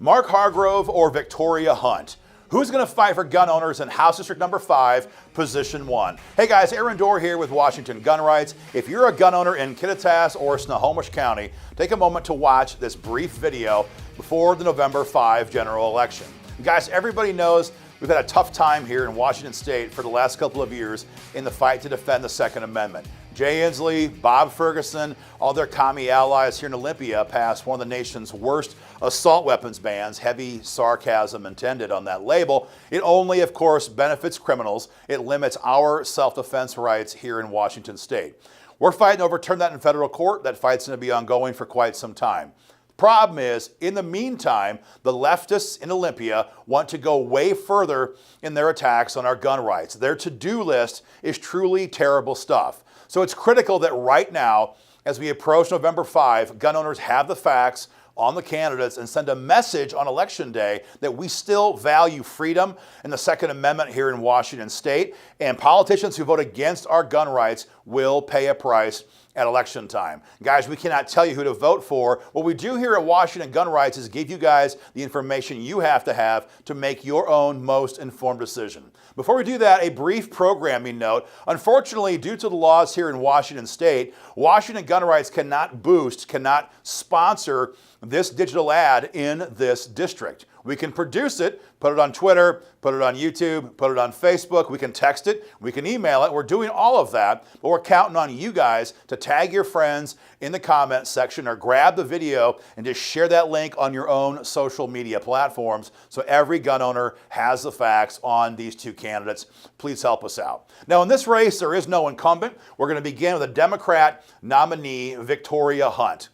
Mark Hargrove or Victoria Hunt? Who's going to fight for gun owners in House District number 5, Position 1? Hey guys, Aaron Dorr here with Washington Gun Rights. If you're a gun owner in Kittitas or Snohomish County, take a moment to watch this brief video before the November 5 general election. Guys, everybody knows we've had a tough time here in Washington State for the last couple of years in the fight to defend the Second Amendment. Jay Inslee, Bob Ferguson, all their commie allies here in Olympia passed one of the nation's worst assault weapons bans, heavy sarcasm intended on that label. It only, of course, benefits criminals. It limits our self-defense rights here in Washington State. We're fighting to overturn that in federal court. That fight's going to be ongoing for quite some time. Problem is, in the meantime, the leftists in Olympia want to go way further in their attacks on our gun rights. Their to-do list is truly terrible stuff. So it's critical that right now, as we approach November 5, gun owners have the facts on the candidates and send a message on Election Day that we still value freedom and the Second Amendment here in Washington State, and politicians who vote against our gun rights will pay a price at election time. Guys, we cannot tell you who to vote for. What we do here at Washington Gun Rights is give you guys the information you have to make your own most informed decision. Before we do that, a brief programming note. Unfortunately, due to the laws here in Washington State, Washington Gun Rights cannot sponsor this digital ad in this district. We can produce it, put it on Twitter, put it on YouTube, put it on Facebook, we can text it, we can email it. We're doing all of that, but we're counting on you guys to tag your friends in the comments section or grab the video and just share that link on your own social media platforms so every gun owner has the facts on these two candidates. Please help us out. Now, in this race, there is no incumbent. We're going to begin with a Democrat nominee, Victoria Hunt.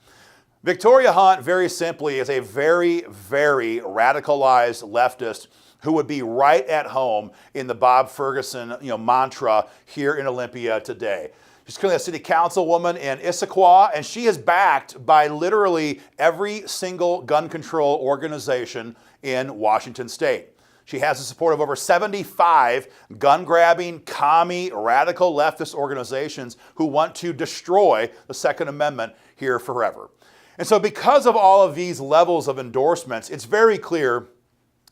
Victoria Hunt, very simply, is a very, very radicalized leftist who would be right at home in the Bob Ferguson, mantra here in Olympia today. She's currently a city councilwoman in Issaquah, and she is backed by literally every single gun control organization in Washington State. She has the support of over 75 gun-grabbing, commie, radical leftist organizations who want to destroy the Second Amendment here forever. And so because of all of these levels of endorsements, it's very clear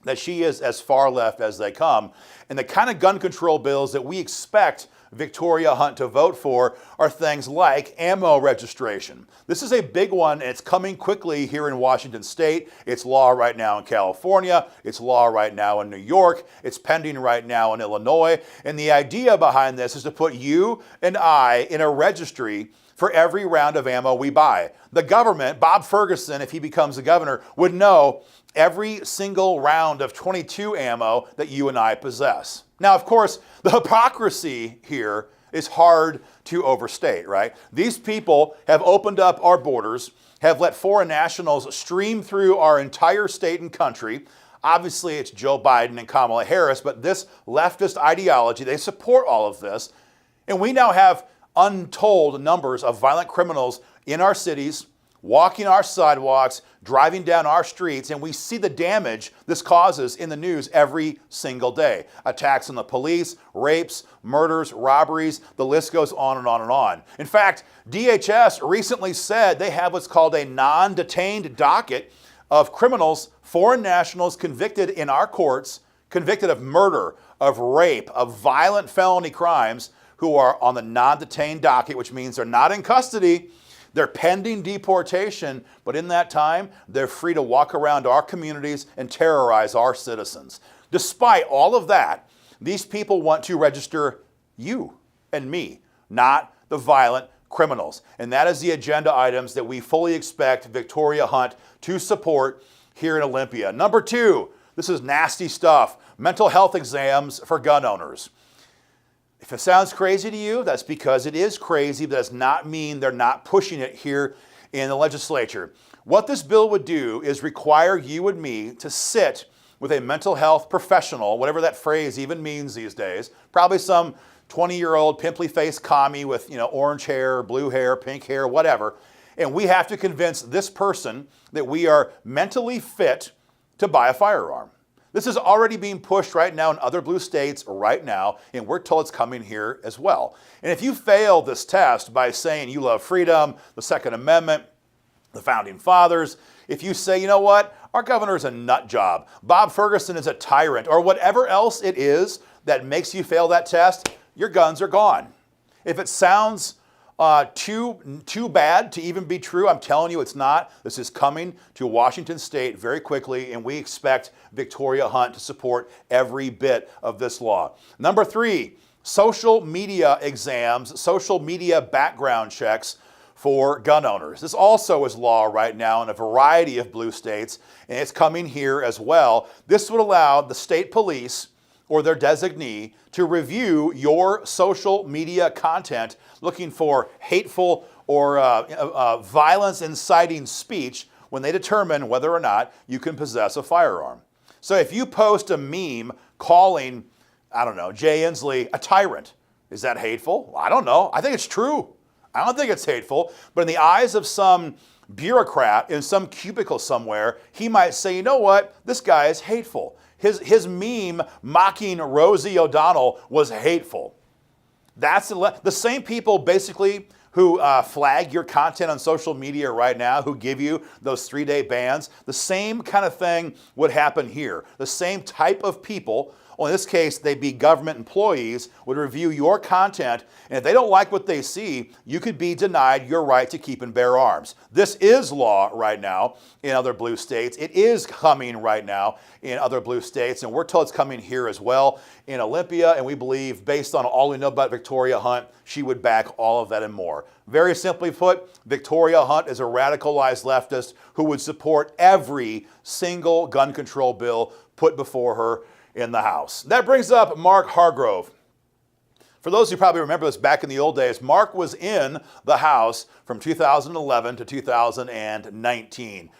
that she is as far left as they come. And the kind of gun control bills that we expect Victoria Hunt to vote for are things like ammo registration. This is a big one, and it's coming quickly here in Washington State. It's law right now in California. It's law right now in New York. It's pending right now in Illinois. And the idea behind this is to put you and I in a registry for every round of ammo we buy. The government, Bob Ferguson, if he becomes the governor, would know every single round of .22 ammo that you and I possess. Now, of course, the hypocrisy here is hard to overstate, right? These people have opened up our borders, have let foreign nationals stream through our entire state and country. Obviously, it's Joe Biden and Kamala Harris, but this leftist ideology, they support all of this. And we now have untold numbers of violent criminals in our cities, walking our sidewalks, driving down our streets, and we see the damage this causes in the news every single day. Attacks on the police, rapes, murders, robberies, the list goes on and on and on. In fact, DHS recently said they have what's called a non-detained docket of criminals, foreign nationals convicted in our courts, convicted of murder, of rape, of violent felony crimes, who are on the non-detained docket, which means they're not in custody, they're pending deportation, but in that time, they're free to walk around our communities and terrorize our citizens. Despite all of that, these people want to register you and me, not the violent criminals. And that is the agenda items that we fully expect Victoria Hunt to support here in Olympia. Number 2, this is nasty stuff, mental health exams for gun owners. If it sounds crazy to you, that's because it is crazy, but does not mean they're not pushing it here in the legislature. What this bill would do is require you and me to sit with a mental health professional, whatever that phrase even means these days, probably some 20-year-old pimply-faced commie with orange hair, blue hair, pink hair, whatever, and we have to convince this person that we are mentally fit to buy a firearm. This is already being pushed right now in other blue states right now, and we're told it's coming here as well. And if you fail this test by saying you love freedom, the Second Amendment, the Founding Fathers, if you say, you know what, our governor is a nut job, Bob Ferguson is a tyrant, or whatever else it is that makes you fail that test, your guns are gone. If it sounds too bad to even be true, I'm telling you it's not. This is coming to Washington State very quickly, and we expect Victoria Hunt to support every bit of this law. Number 3, social media exams, social media background checks for gun owners. This also is law right now in a variety of blue states, and it's coming here as well. This would allow the state police or their designee to review your social media content looking for hateful or violence inciting speech when they determine whether or not you can possess a firearm. So if you post a meme calling, I don't know, Jay Inslee a tyrant, is that hateful? Well, I don't know. I think it's true. I don't think it's hateful. But in the eyes of some bureaucrat in some cubicle somewhere, he might say, you know what, this guy is hateful. His meme mocking Rosie O'Donnell was hateful. That's the same people basically who flag your content on social media right now, who give you those 3-day bans. The same kind of thing would happen here. The same type of people, well, in this case, they'd be government employees, would review your content, and if they don't like what they see, you could be denied your right to keep and bear arms. This is law right now in other blue states. It is coming right now in other blue states, and we're told it's coming here as well in Olympia, and we believe, based on all we know about Victoria Hunt, she would back all of that and more. Very simply put, Victoria Hunt is a radicalized leftist who would support every single gun control bill put before her in the House. That brings up Mark Hargrove. For those who probably remember this back in the old days, Mark was in the House from 2011 to 2019.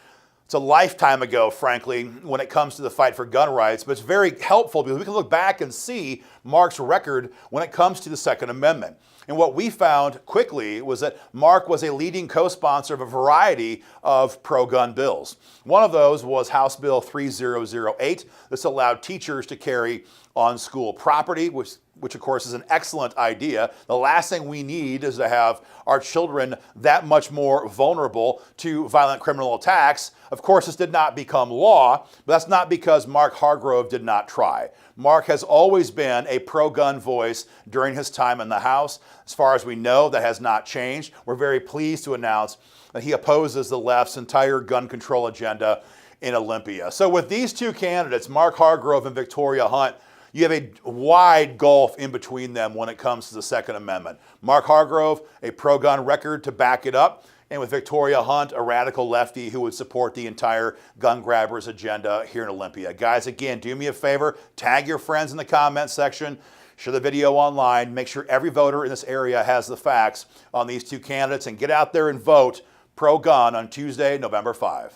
It's a lifetime ago, frankly, when it comes to the fight for gun rights, but it's very helpful because we can look back and see Mark's record when it comes to the Second Amendment. And what we found quickly was that Mark was a leading co-sponsor of a variety of pro-gun bills. One of those was House Bill 3008. This allowed teachers to carry on school property, which of course is an excellent idea. The last thing we need is to have our children that much more vulnerable to violent criminal attacks. Of course, this did not become law, but that's not because Mark Hargrove did not try. Mark has always been a pro-gun voice during his time in the House. As far as we know, that has not changed. We're very pleased to announce that he opposes the left's entire gun control agenda in Olympia. So with these two candidates, Mark Hargrove and Victoria Hunt, you have a wide gulf in between them when it comes to the Second Amendment. Mark Hargrove, a pro-gun record to back it up, and with Victoria Hunt, a radical lefty who would support the entire gun grabbers agenda here in Olympia. Guys, again, do me a favor, tag your friends in the comment section, share the video online, make sure every voter in this area has the facts on these two candidates, and get out there and vote pro-gun on Tuesday, November 5.